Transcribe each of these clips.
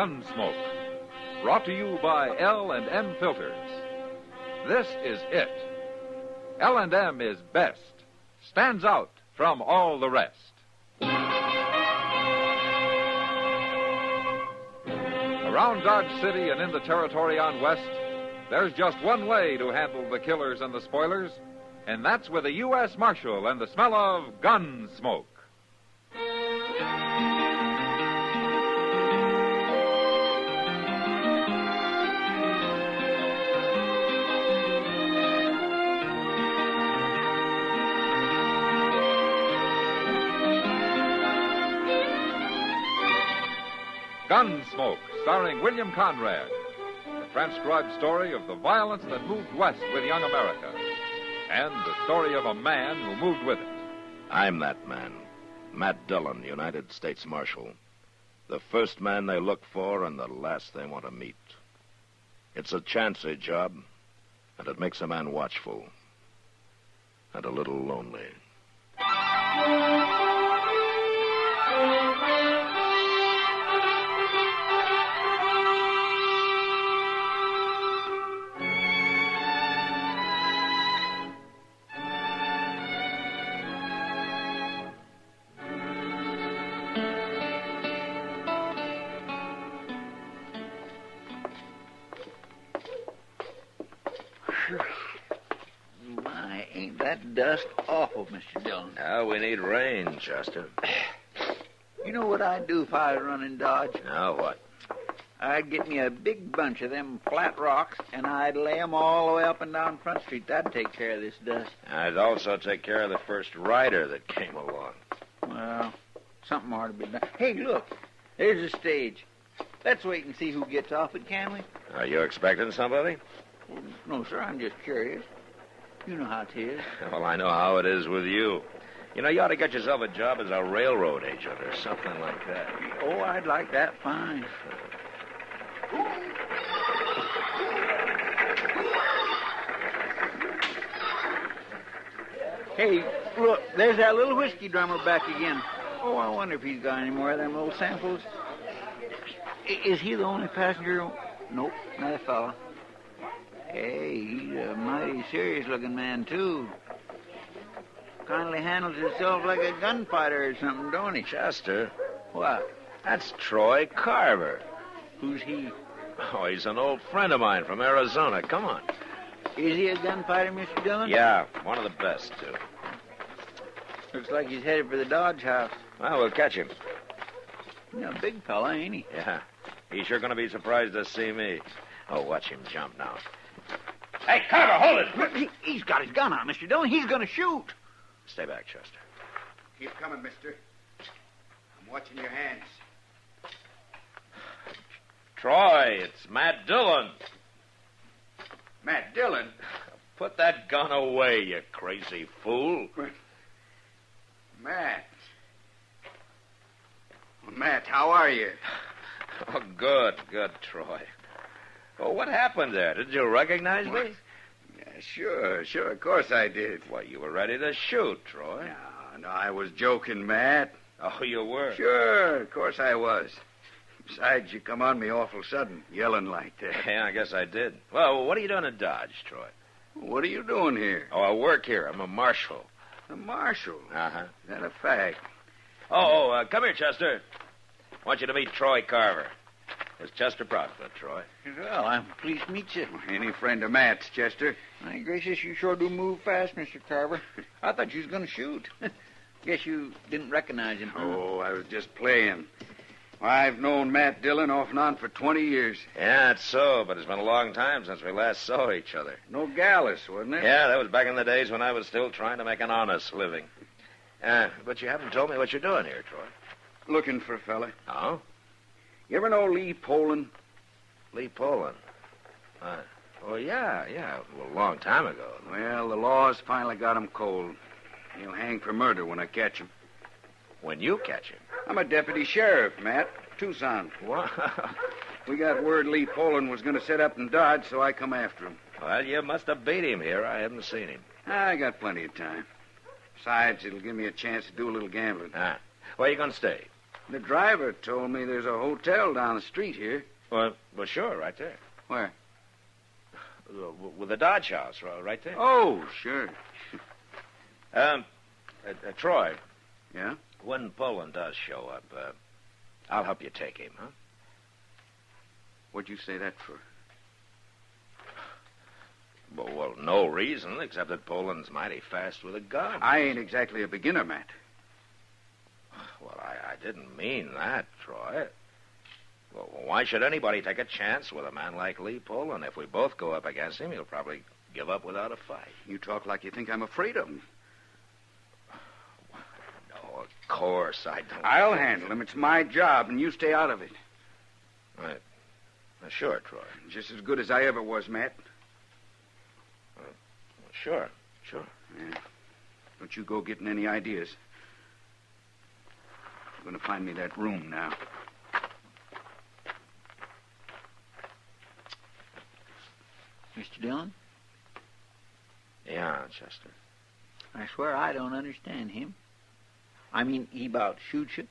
Gunsmoke, brought to you by L&M Filters. This is it. L&M is best, stands out from all the rest. Around Dodge City and in the territory on West, there's just one way to handle the killers and the spoilers, and that's with a U.S. Marshal and the smell of Gunsmoke. Gunsmoke, starring William Conrad. The transcribed story of the violence that moved west with young America. And the story of a man who moved with it. I'm that man. Matt Dillon, United States Marshal. The first man they look for and the last they want to meet. It's a chancy job, and it makes a man watchful. And a little lonely. My, ain't that dust awful, Mr. Dillon. Now we need rain, Chester. You know what I'd do if I was running Dodge? Now what? I'd get me a big bunch of them flat rocks, and I'd lay 'em all the way up and down Front Street. That'd take care of this dust. I'd also take care of the first rider that came along. Well, something ought to be done. Hey, look. There's a stage. Let's wait and see who gets off it, can we? Are you expecting somebody? No, sir, I'm just curious. You know how it is. Well, I know how it is with you. You know, you ought to get yourself a job as a railroad agent or something like that. Oh, I'd like that fine. Hey, look, there's that little whiskey drummer back again. Oh, I wonder if he's got any more of them old samples. Is he the only passenger? Nope, another fella. Hey, he's a mighty serious-looking man, too. Kindly handles himself like a gunfighter or something, don't he? Chester, What? that's Troy Carver. Who's he? Oh, he's an old friend of mine from Arizona. Come on. Is he a gunfighter, Mr. Dillon? Yeah, one of the best, too. Looks like he's headed for the Dodge House. Well, we'll catch him. You know, big fella, ain't he? Yeah. He's sure going to be surprised to see me. Oh, watch him jump now. Hey, Carver, hold it! He's got his gun out, Mr. Dillon. He's going to shoot. Stay back, Chester. Keep coming, mister. I'm watching your hands. Troy, it's Matt Dillon. Matt Dillon? Put that gun away, you crazy fool. Matt. Well, Matt, how are you? Oh, good, Troy. Oh, what happened there? Did you recognize me? Yeah, sure, of course I did. Why, you were ready to shoot, Troy. No, I was joking, Matt. Oh, you were? Sure, of course I was. Besides, you come on me awful sudden, yelling like that. Yeah, I guess I did. Well, what are you doing in Dodge, Troy? What are you doing here? Oh, I work here. I'm a marshal. A marshal? Uh-huh. Is that a fact? Come here, Chester. I want you to meet Troy Carver. It's Chester Prospect, Troy. Well, I'm pleased to meet you. Any friend of Matt's, Chester. My gracious, you sure do move fast, Mr. Carver. I thought you was going to shoot. Guess you didn't recognize him, huh? Oh, I was just playing. I've known Matt Dillon off and on for 20 years. Yeah, it's so, but it's been a long time since we last saw each other. No Gallus, wasn't it? Yeah, that was back in the days when I was still trying to make an honest living. But you haven't told me what you're doing here, Troy. Looking for a fella. Oh? You ever know Lee Poland? Lee Poland. Yeah, a long time ago. Well, the law's finally got him cold. He'll hang for murder when I catch him. When you catch him? I'm a deputy sheriff, Matt. Tucson. What? We got word Lee Poland was going to set up in Dodge, so I come after him. Well, you must have beat him here. I haven't seen him. I got plenty of time. Besides, it'll give me a chance to do a little gambling. Where are you going to stay? The driver told me there's a hotel down the street here. Well, sure, right there. Where? With the Dodge House, right there. Oh, sure. Troy, Yeah? when Poland does show up, I'll help you take him, huh? What'd you say that for? Well, no reason, except that Poland's mighty fast with a gun. I ain't exactly a beginner, Matt. Well, I didn't mean that, Troy. Well, why should anybody take a chance with a man like Lee Poland? If we both go up against him, he'll probably give up without a fight. You talk like you think I'm afraid of him. No, of course I don't. I'll handle him. It's my job, and you stay out of it. Right. Sure, Troy. Just as good as I ever was, Matt. Sure. Yeah. Don't you go getting any ideas. You're going to find me that room now. Mr. Dillon, Yeah, Chester. I swear I don't understand him. I mean, he about shoots you.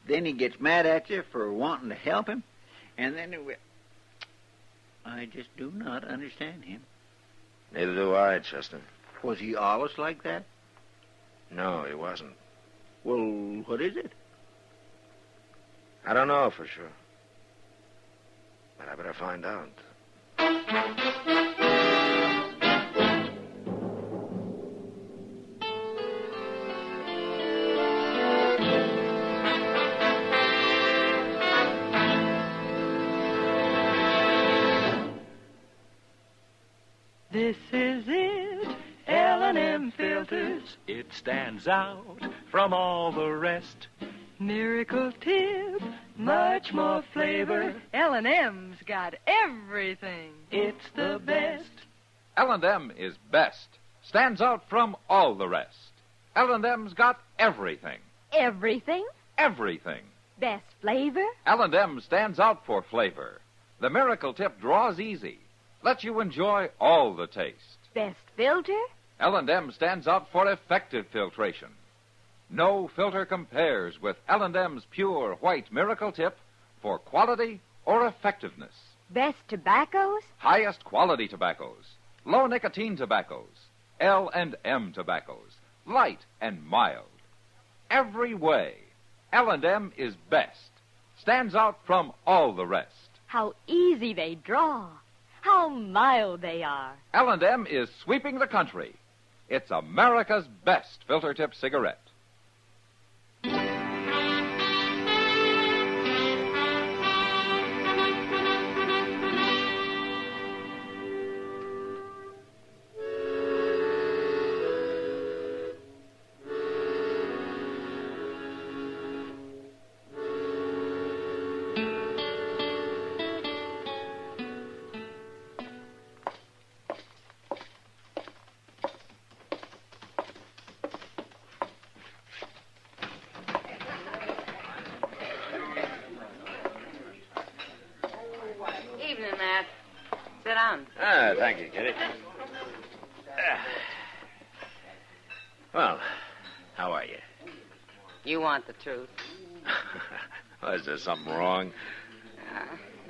Then he gets mad at you for wanting to help him. And then I just do not understand him. Neither do I, Chester. Was he always like that? No, he wasn't. Well, what is it? I don't know for sure. But I better find out. This is it, L&M Filters. It stands out from all the rest. Miracle tip, much more flavor. L&M's got everything. It's the best. L&M is best. Stands out from all the rest. L&M's got everything. Everything? Everything. Best flavor? L&M stands out for flavor. The Miracle Tip draws easy. Lets you enjoy all the taste. Best filter? L&M stands out for effective filtration. No filter compares with L&M's pure white Miracle Tip for quality or effectiveness. Best tobaccos? Highest quality tobaccos, low nicotine tobaccos, L&M tobaccos, light and mild. Every way, L&M is best. Stands out from all the rest. How easy they draw. How mild they are. L&M is sweeping the country. It's America's best filter tip cigarette. Evening, Matt. Sit down. Thank you, Kitty. Well, how are you? You want the truth. Is there something wrong?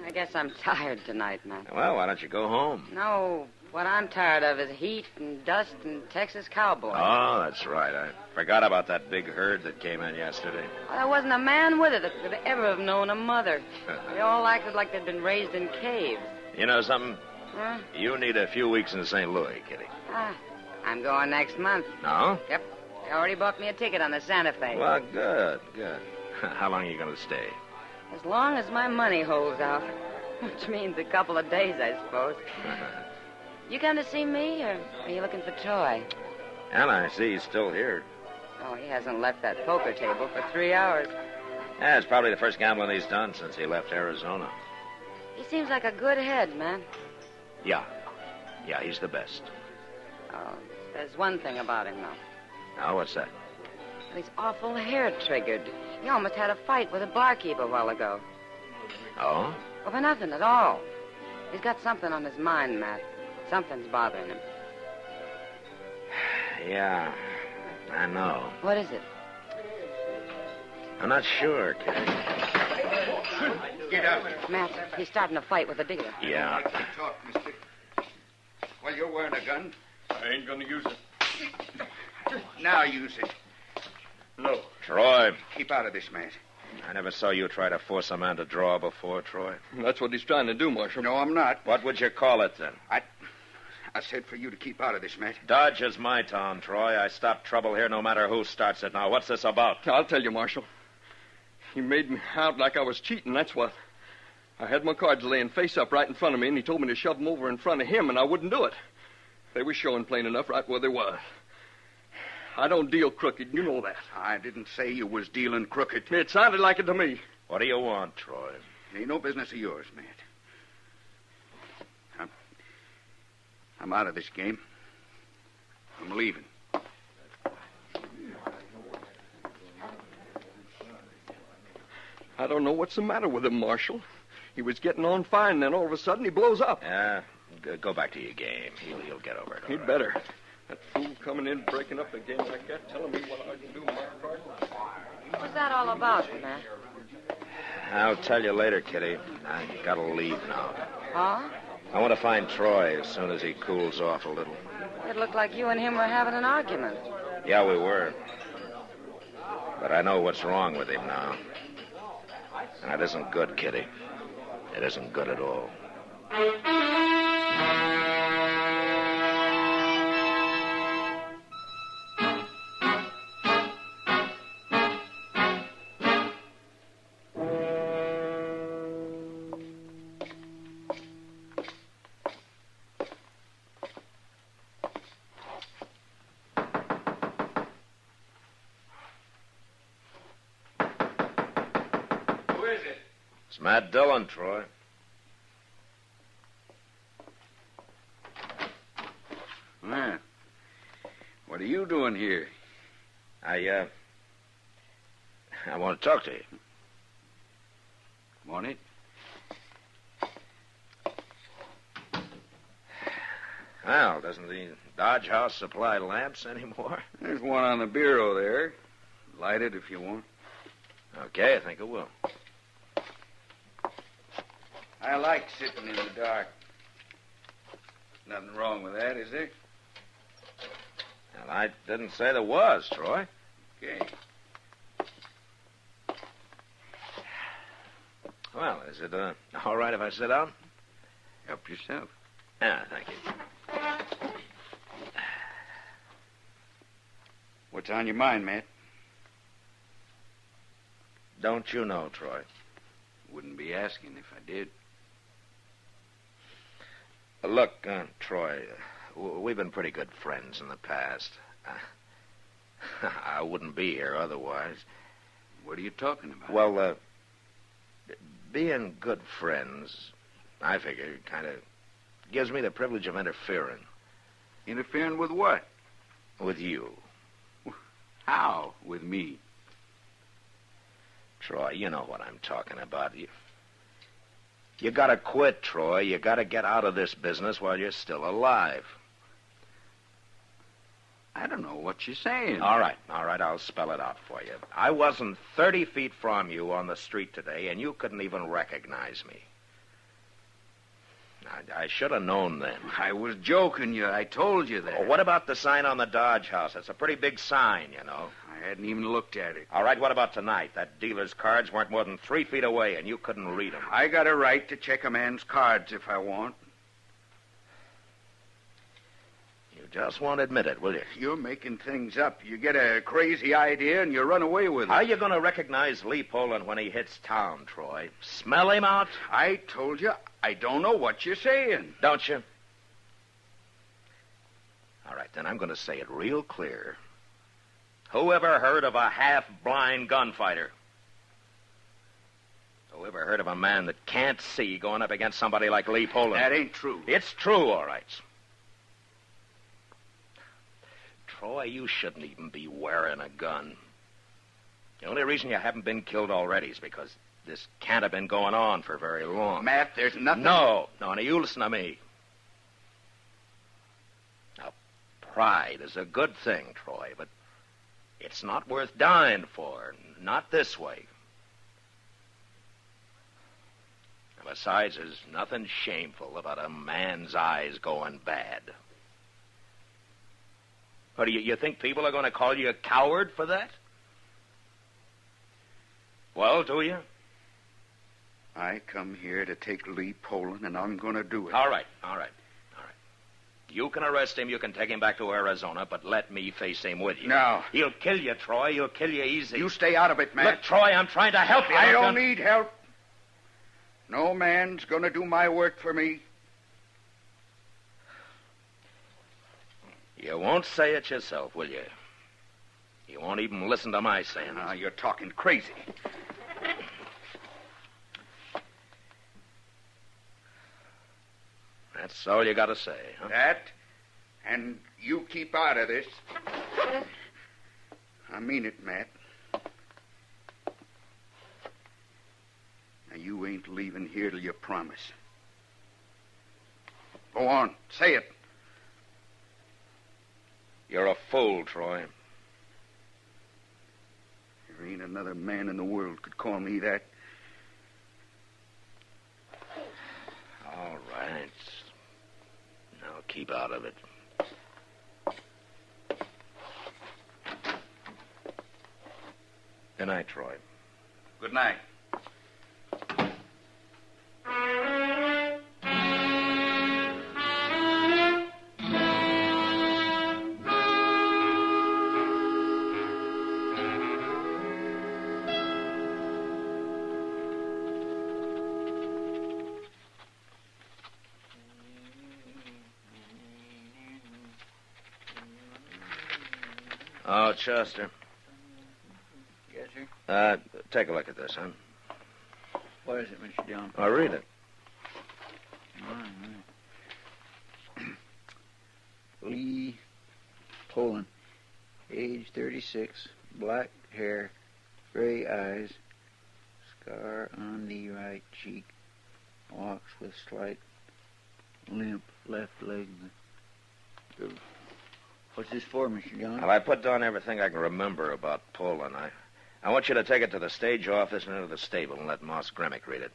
I guess I'm tired tonight, Matt. Well, why don't you go home? No, what I'm tired of is heat and dust and Texas cowboys. Oh, that's right. I forgot about that big herd that came in yesterday. Well, there wasn't a man with it that could ever have known a mother. They all acted like they'd been raised in caves. You know something? Huh? You need a few weeks in St. Louis, Kitty. I'm going next month. No? Yep. They already bought me a ticket on the Santa Fe. Well, good. How long are you going to stay? As long as my money holds out. Which means a couple of days, I suppose. You come to see me, or are you looking for Troy? And I see he's still here. Oh, he hasn't left that poker table for 3 hours. Yeah, it's probably the first gambling he's done since he left Arizona. He seems like a good head, man. Yeah, he's the best. Oh, there's one thing about him, though. Now, what's that? He's awful hair-triggered. He almost had a fight with a barkeep a while ago. Oh? Well, for nothing at all. He's got something on his mind, Matt. Something's bothering him. Yeah, I know. What is it? I'm not sure, kid. Get out. Matt, he's starting a fight with the dealer. Yeah. Talk, mister. Well, you're wearing a gun. I ain't gonna use it. Now use it. No. Troy, Keep out of this, Matt. I never saw you try to force a man to draw before, Troy. That's what he's trying to do, Marshal. No, I'm not. What would you call it, then? I said for you to keep out of this, Matt. Dodge is my town, Troy. I stop trouble here no matter who starts it. Now, what's this about? I'll tell you, Marshal. He made me out like I was cheating, that's what. I had my cards laying face up right in front of me, and he told me to shove them over in front of him, and I wouldn't do it. They were showing plain enough right where they was. I don't deal crooked, you know that. I didn't say you was dealing crooked. It sounded like it to me. What do you want, Troy? Ain't no business of yours, Matt. I'm out of this game. I'm leaving. I don't know what's the matter with him, Marshal. He was getting on fine, then all of a sudden he blows up. Yeah, go back to your game. He'll get over it. all He'd right. better. That fool coming in, breaking up the game like that, telling me what I can do, Mark. What's that all about, Matt? I'll tell you later, Kitty. I gotta leave now. Huh? I want to find Troy as soon as he cools off a little. It looked like you and him were having an argument. Yeah, we were. But I know what's wrong with him now. And it isn't good, Kitty. It isn't good at all. It's Matt Dillon, Troy. Well, what are you doing here? I want to talk to you. Want it? Well, doesn't the Dodge House supply lamps anymore? There's one on the bureau there. Light it if you want. Okay, I think it will. I like sitting in the dark. Nothing wrong with that, is there? Well, I didn't say there was, Troy. Okay. Well, is it all right if I sit down? Help yourself. Yeah, thank you. What's on your mind, Matt? Don't you know, Troy? Wouldn't be asking if I did. Look, Troy, we've been pretty good friends in the past. I wouldn't be here otherwise. What are you talking about? Well, being good friends, I figure, kind of gives me the privilege of interfering. Interfering with what? With you. How? With me? Troy, you know what I'm talking about. You gotta quit, Troy. You gotta get out of this business while you're still alive. I don't know what you're saying. All right, I'll spell it out for you. I wasn't 30 feet from you on the street today, and you couldn't even recognize me. I should have known then. I was joking you. I told you that. Well, what about the sign on the Dodge House? It's a pretty big sign, you know. I hadn't even looked at it. All right, what about tonight? That dealer's cards weren't more than 3 feet away, and you couldn't read them. I got a right to check a man's cards if I want. You just won't admit it, will you? You're making things up. You get a crazy idea and you run away with it. How are you going to recognize Lee Poland when he hits town, Troy? Smell him out? I told you, I don't know what you're saying. Don't you? All right, then I'm going to say it real clear. Who ever heard of a half-blind gunfighter? Who ever heard of a man that can't see going up against somebody like Lee Poland? That ain't true. It's true, all right. Troy, you shouldn't even be wearing a gun. The only reason you haven't been killed already is because this can't have been going on for very long. Matt, there's nothing... No, now you listen to me. Now, pride is a good thing, Troy, but It's not worth dying for. Not this way. And besides, there's nothing shameful about a man's eyes going bad. What, do you think people are going to call you a coward for that? Well, do you? I come here to take Lee Poland, and I'm going to do it. All right. You can arrest him, you can take him back to Arizona, but let me face him with you. No. He'll kill you, Troy. He'll kill you easy. You stay out of it, Matt. Look, Troy, I'm trying to help you. I don't need help. No man's going to do my work for me. You won't say it yourself, will you? You won't even listen to my saying. Now, you're talking crazy. That's all you got to say, huh? That, and you keep out of this. I mean it, Matt. Now, you ain't leaving here till you promise. Go on, say it. You're a fool, Troy. There ain't another man in the world could call me that. All right. Now keep out of it. Good night, Troy. Good night. Oh, Chester. Yes, sir? Take a look at this, huh? What is it, Mr. John? I'll read it. All right. Lee Poland, age 36, black hair, gray eyes, scar on the right cheek, walks with slight limp left leg. What's this for, Mr. John? Well, I put down everything I can remember about Poland. I want you to take it to the stage office and into the stable and let Moss Gremick read it.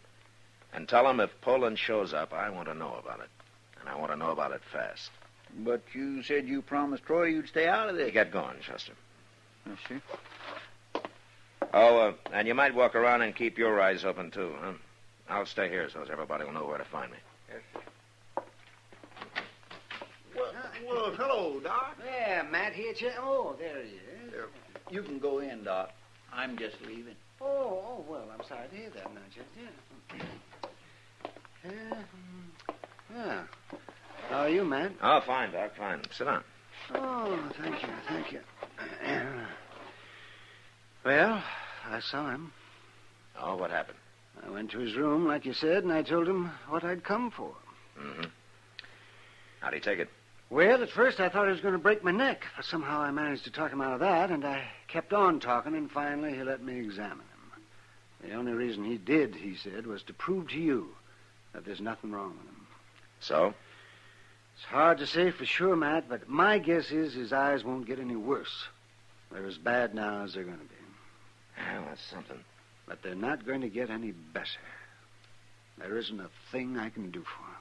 And tell him if Poland shows up, I want to know about it. And I want to know about it fast. But you said you promised Troy you'd stay out of this. Get going, Chester. Yes, sir. Oh, and you might walk around and keep your eyes open, too, huh? I'll stay here so everybody will know where to find me. Yes, sir. Well, hello, Doc. Yeah, Matt here. Oh, there he is. You can go in, Doc. I'm just leaving. Oh, well, I'm sorry to hear that, now, Jeff. Yeah. How are you, Matt? Oh, fine, Doc, fine. Sit down. Oh, thank you. Well, I saw him. Oh, what happened? I went to his room, like you said, and I told him what I'd come for. Mm-hmm. How'd he take it? Well, at first I thought he was going to break my neck, but somehow I managed to talk him out of that, and I kept on talking, and finally he let me examine him. The only reason he did, he said, was to prove to you that there's nothing wrong with him. So? It's hard to say for sure, Matt, but my guess is his eyes won't get any worse. They're as bad now as they're going to be. Well, that's something. But they're not going to get any better. There isn't a thing I can do for him.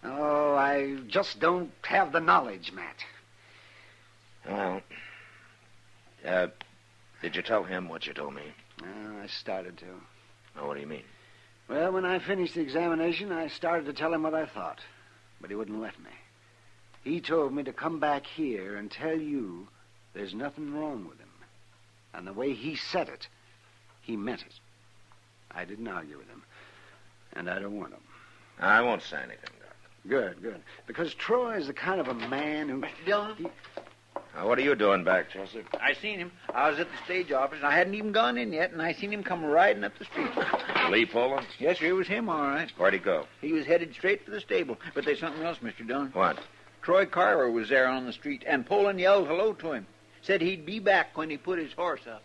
Oh, I just don't have the knowledge, Matt. Well, did you tell him what you told me? I started to. Oh, what do you mean? Well, when I finished the examination, I started to tell him what I thought. But he wouldn't let me. He told me to come back here and tell you there's nothing wrong with him. And the way he said it, he meant it. I didn't argue with him. And I don't want him. I won't say anything, Doc. Good. Because Troy is the kind of a man who... Mr. Dillon? What are you doing back, Chester? I seen him. I was at the stage office, and I hadn't even gone in yet, and I seen him come riding up the street. Lee Poland? Yes, sir, it was him, all right. Where'd he go? He was headed straight for the stable. But there's something else, Mr. Dillon. What? Troy Carver was there on the street, and Poland yelled hello to him. Said he'd be back when he put his horse up.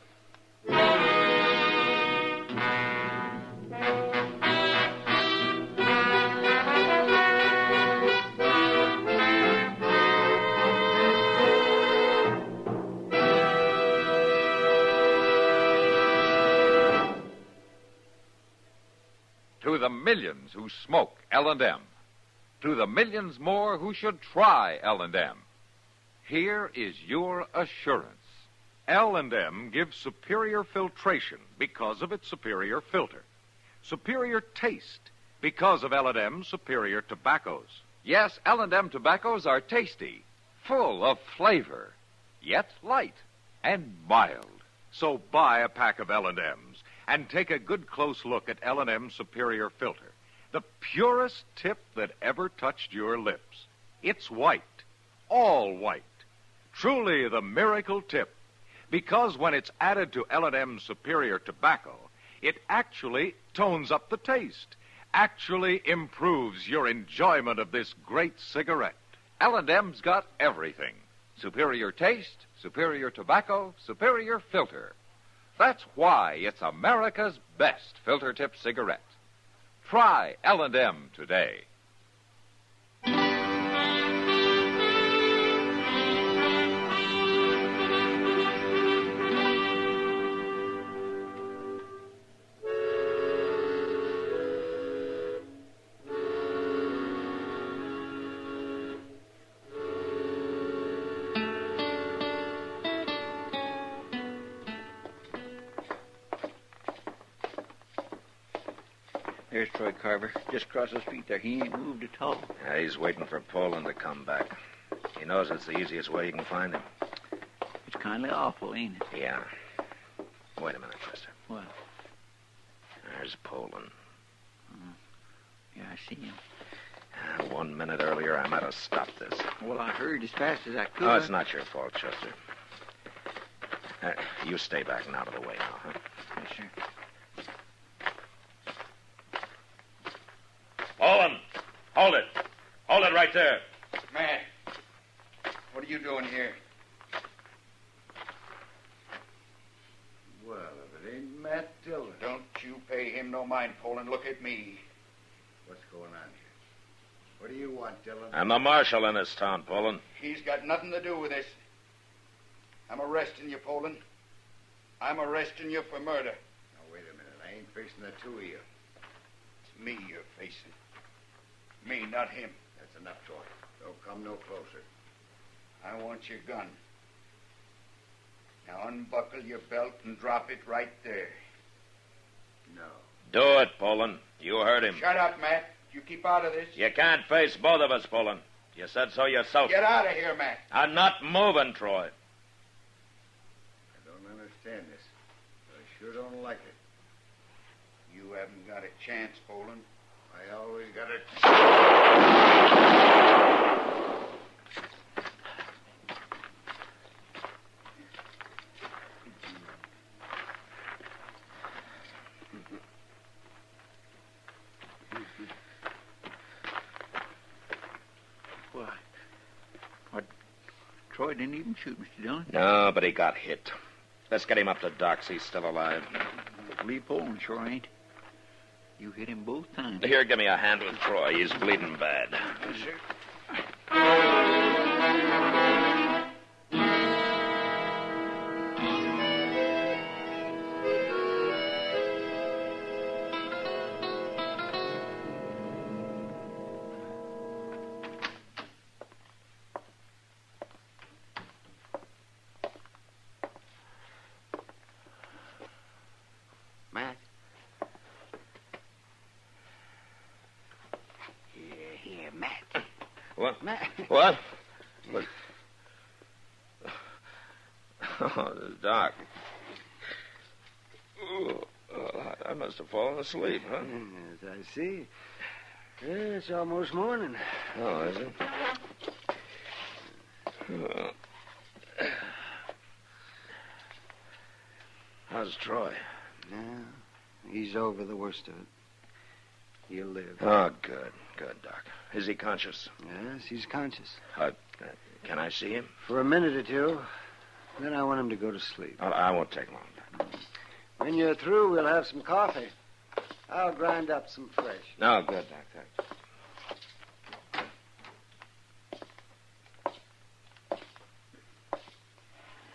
millions who smoke L&M, to the millions more who should try L&M, here is your assurance. L&M gives superior filtration because of its superior filter. Superior taste because of L&M's superior tobaccos. Yes, L&M tobaccos are tasty, full of flavor, yet light and mild. So buy a pack of L&M's and take a good close look at L&M's superior filter, the purest tip that ever touched your lips. It's white, all white, truly the miracle tip, because when it's added to L&M's superior tobacco, it actually tones up the taste, actually improves your enjoyment of this great cigarette. L&M's got everything. Superior taste, superior tobacco, superior filter. That's why it's America's best filter tip cigarette. Try L&M today. There's Troy Carver, just across the street there. He ain't moved at all. Yeah, he's waiting for Poland to come back. He knows it's the easiest way you can find him. It's kind of awful, ain't it? Yeah. Wait a minute, Chester. What? There's Poland. Yeah, I see him. 1 minute earlier, I might have stopped this. Well, I hurried as fast as I could. Oh, it's not your fault, Chester. You stay back and out of the way now, huh? Yes, sir. Poland! Hold it! Hold it right there! Matt, what are you doing here? Well, if it ain't Matt Dillon. Don't you pay him no mind, Poland. Look at me. What's going on here? What do you want, Dillon? I'm the marshal in this town, Poland. He's got nothing to do with this. I'm arresting you, Poland. I'm arresting you for murder. Now, wait a minute. I ain't facing the two of you. It's me you're facing. Me, not him. That's enough, Troy. Don't come no closer. I want your gun. Now unbuckle your belt and drop it right there. No. Do it, Poland. You heard him. Shut up, Matt. You keep out of this. You can't face both of us, Poland. You said so yourself. Get out of here, Matt. I'm not moving, Troy. I don't understand this. But I sure don't like it. You haven't got a chance, Poland. I always got a... What? Troy didn't even shoot, Mr. Dillon. No, but he got hit. Let's get him up to Doc's. He's still alive. Lee Poland sure ain't. You hit him both times. Here, give me a hand with Troy. He's bleeding bad. Yes, sir. Matt. Here, Matt. What? Matt. What? What? Oh, this is Doc. Oh, I must have fallen asleep, huh? Yes, I see. Yeah, it's almost morning. Oh, is it? Oh. How's Troy? Yeah, he's over the worst of it. He'll live. Oh, good. Good, Doc. Is he conscious? Yes, he's conscious. Can I see him? For a minute or two. Then I want him to go to sleep. Oh, I won't take long, Doc. When you're through, we'll have some coffee. I'll grind up some fresh. No, good, Doc. Thanks.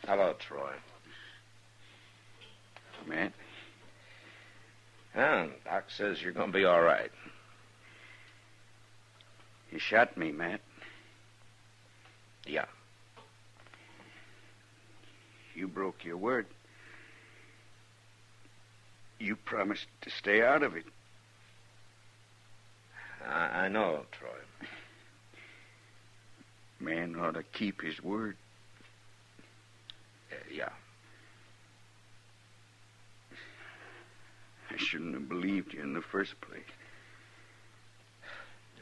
Hello, Troy. Matt. Yeah, Doc says you're going to be all right. You shot me, Matt. Yeah. You broke your word. You promised to stay out of it. I know, Troy. Man ought to keep his word. Yeah. I shouldn't have believed you in the first place.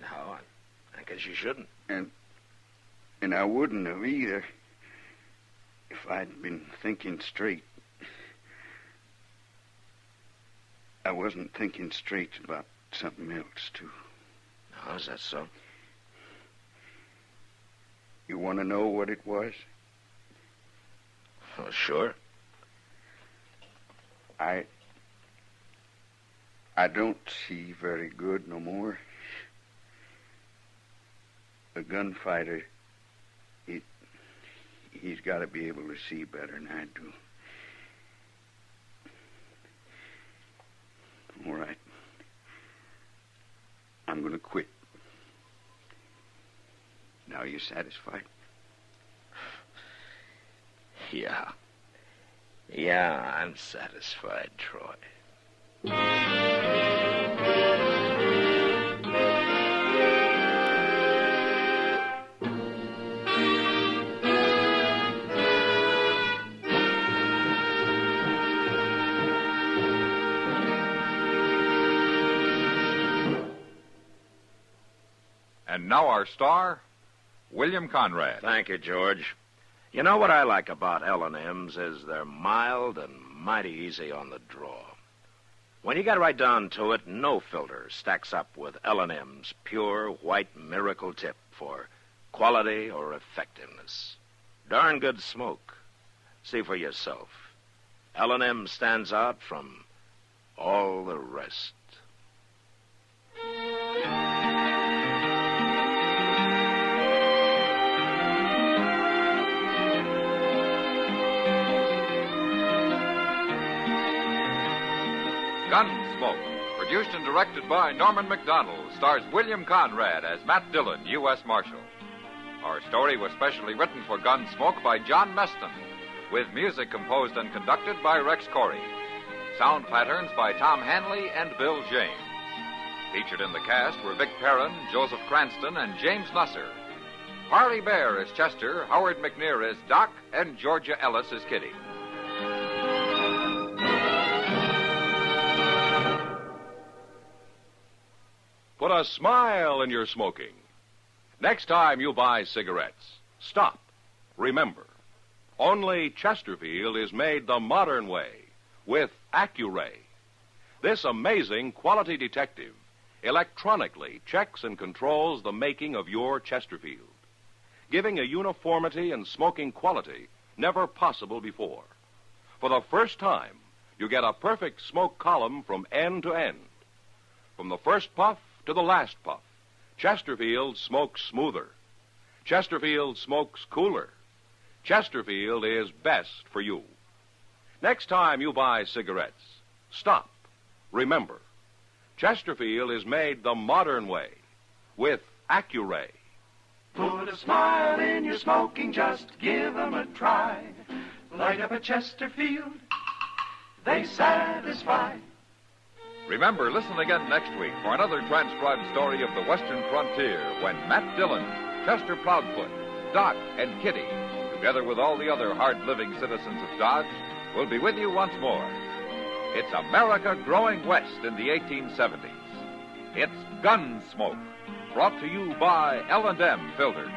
No, I guess you shouldn't. And I wouldn't have either if I'd been thinking straight. I wasn't thinking straight about something else, too. Oh, is that so? You want to know what it was? Oh, sure. I don't see very good no more. A gunfighter, he's got to be able to see better than I do. All right. I'm going to quit. Now you satisfied? Yeah. Yeah, I'm satisfied, Troy. And now our star, William Conrad. Thank you, George. You know what I like about L&M's is they're mild and mighty easy on the draw. When you get right down to it, no filter stacks up with L&M's pure white miracle tip for quality or effectiveness. Darn good smoke. See for yourself. L&M stands out from all the rest. Gunsmoke, produced and directed by Norman McDonald, stars William Conrad as Matt Dillon, U.S. Marshal. Our story was specially written for Gunsmoke by John Meston, with music composed and conducted by Rex Corey. Sound patterns by Tom Hanley and Bill James. Featured in the cast were Vic Perrin, Joseph Cranston, and James Nusser. Harley Bear as Chester, Howard McNear as Doc, and Georgia Ellis as Kitty. Put a smile in your smoking. Next time you buy cigarettes, stop. Remember, only Chesterfield is made the modern way with Accuray. This amazing quality detective electronically checks and controls the making of your Chesterfield, giving a uniformity and smoking quality never possible before. For the first time, you get a perfect smoke column from end to end. From the first puff to the last puff, Chesterfield smokes smoother. Chesterfield smokes cooler. Chesterfield is best for you. Next time you buy cigarettes, stop. Remember, Chesterfield is made the modern way with Accuray. Put a smile in your smoking, just give 'em a try. Light up a Chesterfield, they satisfy. Remember, listen again next week for another transcribed story of the Western frontier when Matt Dillon, Chester Proudfoot, Doc, and Kitty, together with all the other hard-living citizens of Dodge, will be with you once more. It's America growing west in the 1870s. It's Gunsmoke, brought to you by L&M Filters.